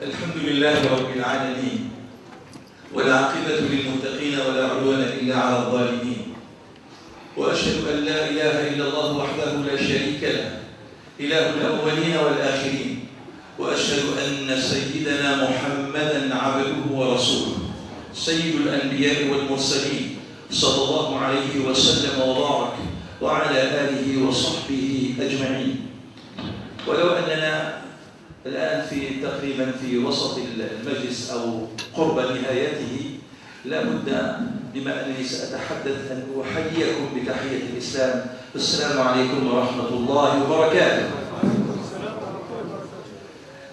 الحمد لله رب العالمين، والعاقبة للمتقين ولا عدوان إلا على الظالمين، وأشهد أن لا إله إلا الله وحده لا شريك له إله الأولين والآخرين، وأشهد أن سيدنا محمدًا عبده ورسوله سيد الأنبياء والمرسلين صلى الله عليه وسلم وبارك وعلى آله وصحبه أجمعين. ولو أننا الآن تقريبا في وسط المجلس أو قرب نهايته، لا بد بما أنني سأتحدث أن أحييكم بتحية الإسلام. السلام عليكم ورحمة الله وبركاته.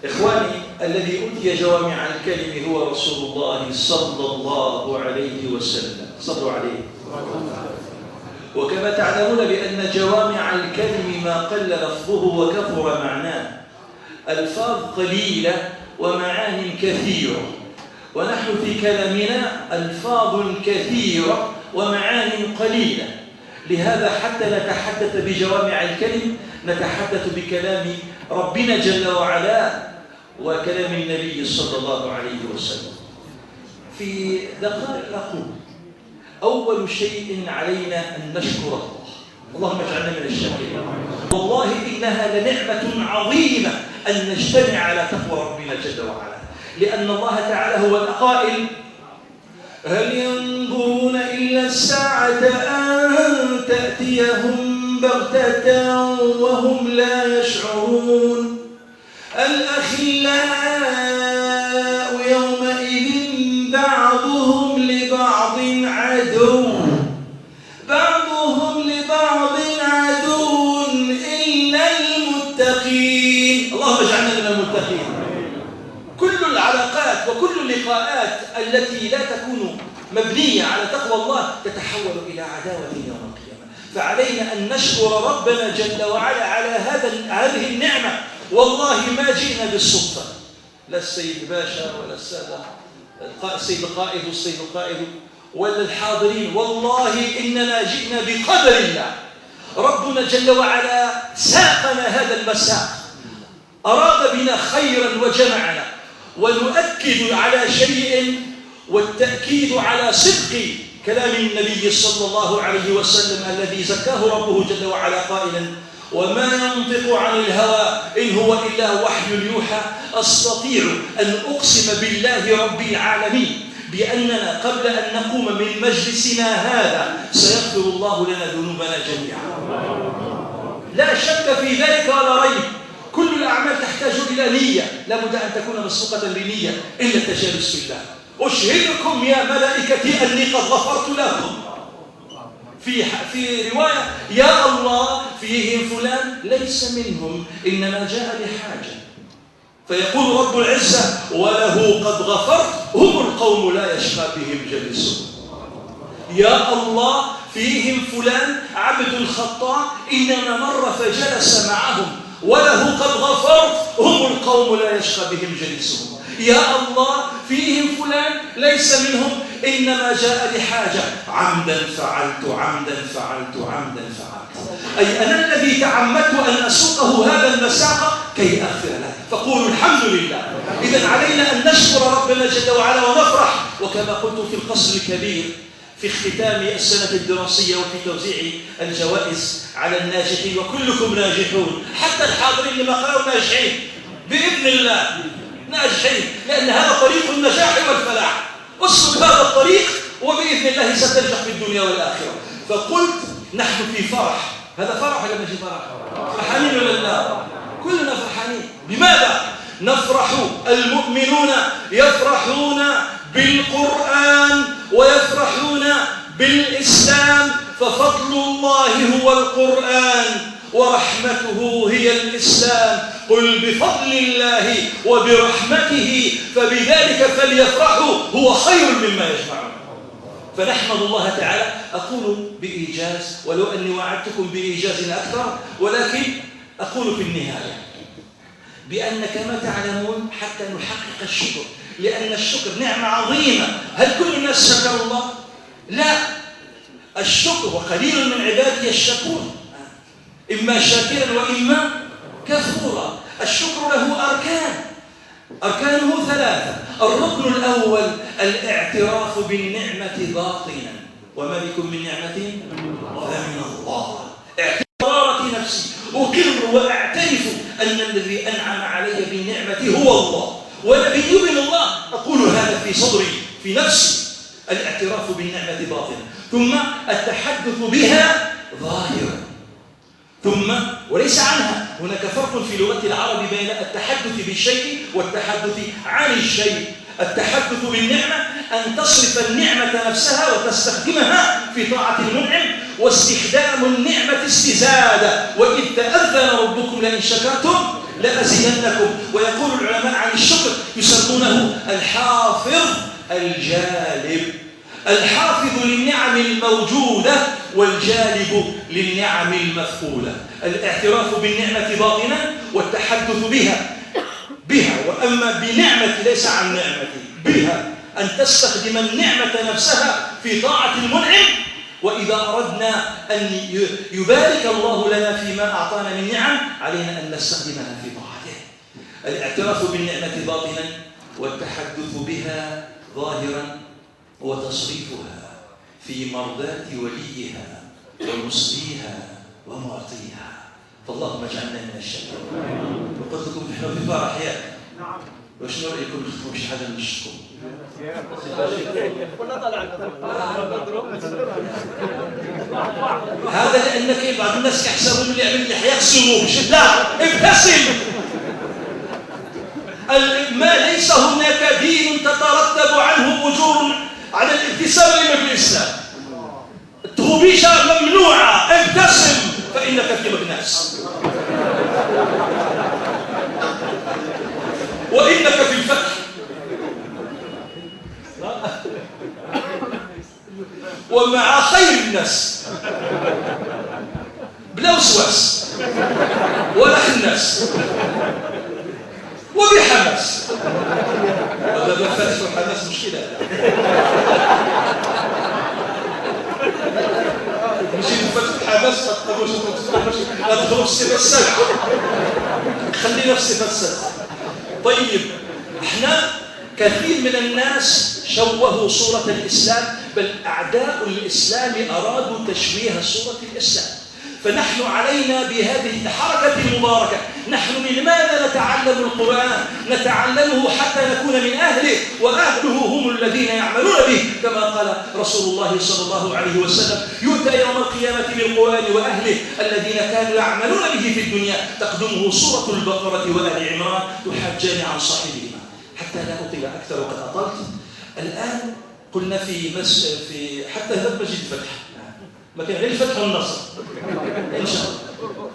إخواني، الذي أوتي جوامع الكلم هو رسول الله صلى الله عليه وسلم. صلوا عليه. وكما تعلمون بأن جوامع الكلم ما قل لفظه وكثر معناه، ألفاظ قليلة ومعان كثيرة، ونحن في كلامنا ألفاظ كثيرة ومعان قليلة. لهذا حتى نتحدث بجوامع الكلم نتحدث بكلام ربنا جل وعلا وكلام النبي صلى الله عليه وسلم. في دقائق أقول: أول شيء علينا أن نشكر الله. اللهم اجعلنا من الشاكرين. والله إنها لنعمة عظيمة أن نجتمع على تقوى ربنا جل وعلا، لأن الله تعالى هو القائل: هل ينظرون إلا الساعة أن تأتيهم بغتة وهم لا يشعرون الأخلاء يومئذ بعضهم لبعض عدو إلا المتقين. اللهم اجعلنا من المتقين. كل العلاقات وكل اللقاءات التي لا تكون مبنية على تقوى الله تتحول إلى عداوة يوم القيامة. فعلينا أن نشكر ربنا جل وعلا على هذه النعمة. والله ما جئنا بالصدفة، لا السيد باشا ولا السيد القائد والسيد القائد ولا الحاضرين، والله إننا جئنا بقدر الله. ربنا جل وعلا ساقنا هذا المساق، أراد بنا خيرا وجمعنا. ونؤكد على شيء، والتأكيد على صدق كلام النبي صلى الله عليه وسلم الذي زكاه ربه جل وعلا قائلا: وما ينطق عن الهوى إن هو إلا وحي يوحى. أستطيع أن أقسم بالله رب العالمين بأننا قبل أن نقوم من مجلسنا هذا سيغفر الله لنا ذنوبنا جميعا، لا شك في ذلك ولا ريب. كل الأعمال تحتاج إلى نية، لا بد أن تكون مسبوقة بنية إلا التجالس في الله. أشهدكم يا ملائكتي أني قد غفرت لكم. في رواية: يا الله فيهم فلان ليس منهم إنما جاء لحاجة. فيقول رب العزة: وله قد غفرت هم القوم لا يشقى بهم جلسهم. يا الله فيهم فلان عبد الخطاء إنما مر فجلس معهم، وله قد غفرت هم القوم لا يشقى بهم جلسهم. يا الله فيهم فلان ليس منهم إنما جاء لحاجة، عمدا فعلت عمدا فعلت عمدا فعلت. أي أنا الذي تعمدت أن أسوقه هذا المساق كي أغفر له. فقولوا الحمد لله. إذن علينا أن نشكر ربنا جل وعلا ونفرح. وكما قلت في القصر الكبير في اختتام السنة الدراسية وفي توزيع الجوائز على الناجحين، وكلكم ناجحون، حتى الحاضرين اللي ما قرأوا ناجحين بإذن الله، ناجحين، لأن هذا طريق النجاح والفلاح. اسلك هذا الطريق وبإذن الله ستنجح في الدنيا والآخرة. فقلت نحن في فرح. هذا فرح ولا ماشي فرح؟ فرحانين ولا لا؟ كلنا فرحانين. لماذا؟ نفرح. المؤمنون يفرحون بالقرآن ويفرحون بالإسلام، ففضل الله هو القرآن ورحمته هي الإسلام. قل بفضل الله وبرحمته فبذلك فليفرحوا هو خير مما يجمعون. فنحمد الله تعالى. أقول بإيجاز، ولو أني وعدتكم بإيجاز أكثر، ولكن أقول في النهاية بأن كما تعلمون حتى نحقق الشكر، لأن الشكر نعمة عظيمة. هل كل الناس شكروا الله؟ لا. الشكر وقليل من عبادي الشكور، إما شاكرا وإما كفورا. الشكر له أركان، أركانه ثلاثة. الركن الأول الاعتراف بالنعمة باطنا، وما بكم من نعمة فمن الله. اعتراف نفسي، أقر وأعترف أن الذي أنعم علي بالنعمة هو الله، ونبي من الله. أقول هذا في صدري في نفسي، الاعتراف بالنعمة باطنا، ثم التحدث بها ظاهرا، ثم وليس عنها. هناك فرق في لغة العرب بين التحدث بالشيء والتحدث عن الشيء. التحدث بالنعمة أن تصرف النعمة نفسها وتستخدمها في طاعة المنعم، واستخدام النعمة استزادة. وإذ تأذن ربكم لئن شكرتم لأزيدنكم. ويقول العلماء عن الشكر يسمونه الحافظ الجالب. الحافظ للنعم الموجودة والجالب للنعم المفعولة. الاعتراف بالنعمة باطنا والتحدث بها. وأما بنعمة ليس عن نعمة، بها أن تستخدم النعمة نفسها في طاعة المنعم. وإذا أردنا أن يبارك الله لنا فيما أعطانا من نعم علينا أن نستخدمها في طاعته. الاعتراف بالنعمة باطنا والتحدث بها ظاهرا وتصريفها في مرضاة وليها ومسليها ومعطيها. فاللهم اجعلنا من الشاكرين. وقلت لكم نحن في فرح يا نعم، وشنو رايكم نختموا شي حاجه نشكم؟ هذا لان كاين بعض الناس كيحسبوا اللي يعمل لحيه خصو لا، ابتسم. ما ليس هناك دين تترتب عنه اجور على الابتسام لما في الاسلام. التغبيشه ممنوعه، ابتسم فانك في مكناس، وانك في الفتح. ومع خير الناس بلا وسواس ولا خناس وبحماس. هذا فتح وحماس مشكله. ماشي نفتح حماس لا تدخلوا في الصفه السابعه، خلينا في الصفه السادسه. طيب، احنا كثير من الناس شوهوا صورة الإسلام، بل أعداء الإسلام أرادوا تشويه صورة الإسلام. فنحن علينا بهذه الحركة المباركة. نحن لماذا نتعلم القرآن؟ نتعلمه حتى نكون من أهله، وأهله هم الذين يعملون به، كما قال رسول الله صلى الله عليه وسلم: يؤتى يوم القيامة بالقرآن وأهله الذين كانوا يعملون به في الدنيا تقدمه سورة البقرة وآل عمران تحجان عن صاحبهما. حتى لا أطيل أكثر وقد أطلت. الآن قلنا في حتى هذا مسجد الفتح، ما كان غير الفتح والنصر إن شاء الله.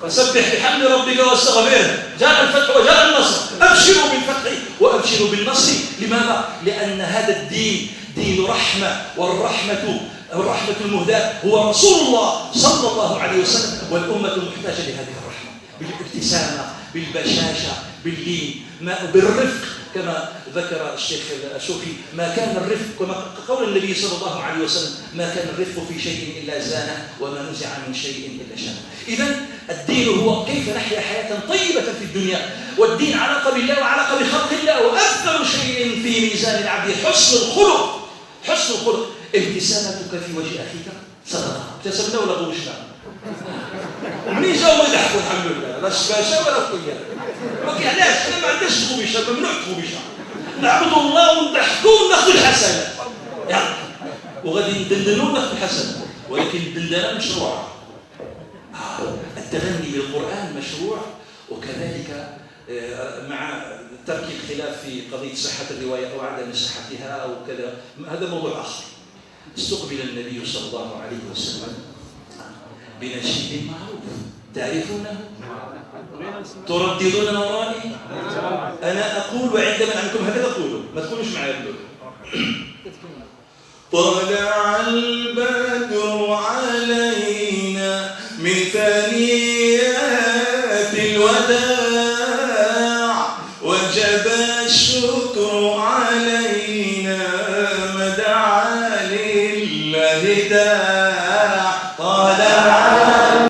فسبح بحمد ربك واستغفره. جاء الفتح وجاء النصر. أبشروا بالفتح وأبشروا بالنصر. لماذا؟ لأن هذا الدين دين رحمة، والرحمة المهداة هو رسول الله صلى الله عليه وسلم، والأمة محتاجة لهذه الرحمة، بالابتسامة، بالبشاشة، باللين، بالرفق. كما ذكر الشيخ الشوفي: ما كان الرفق، كما قول النبي صلى الله عليه وسلم: ما كان الرفق في شيء إلا زانه، وما نزع من شيء إلا شانه. إذن الدين هو كيف نحيا حياة طيبة في الدنيا، والدين علاقة بالله وعلاقة بخلق الله. وأكثر شيء في ميزان العبد حسن الخلق. حسن الخلق. ابتسامتك في وجه أخيك صدقة. ابتسمنا ولا غوشنا؟ منين جاوا يضحكوا؟ الحمد لله، لا شباشة ولا خويا. علاش؟ احنا ما عندناش تغوبيشه، ممنوع التغوبيشه. نعبدوا الله ونضحكوا وناخذوا الحسنات. يعني وغادي ندندنوا وناخذوا الحسنات، ولكن الدندنه مشروعه. التغني بالقرآن مشروع، وكذلك مع ترك الخلاف في قضية صحة الرواية أو عدم صحتها أو كذا، هذا موضوع آخر. استقبل النبي صلى الله عليه وسلم بنشيد معروف تعرفونه، ترددون ورائي. أنا أقول عندما أنكم هكذا تقولوا، ما تقولوش معي. طلع البدر علينا من ثنيات الوداع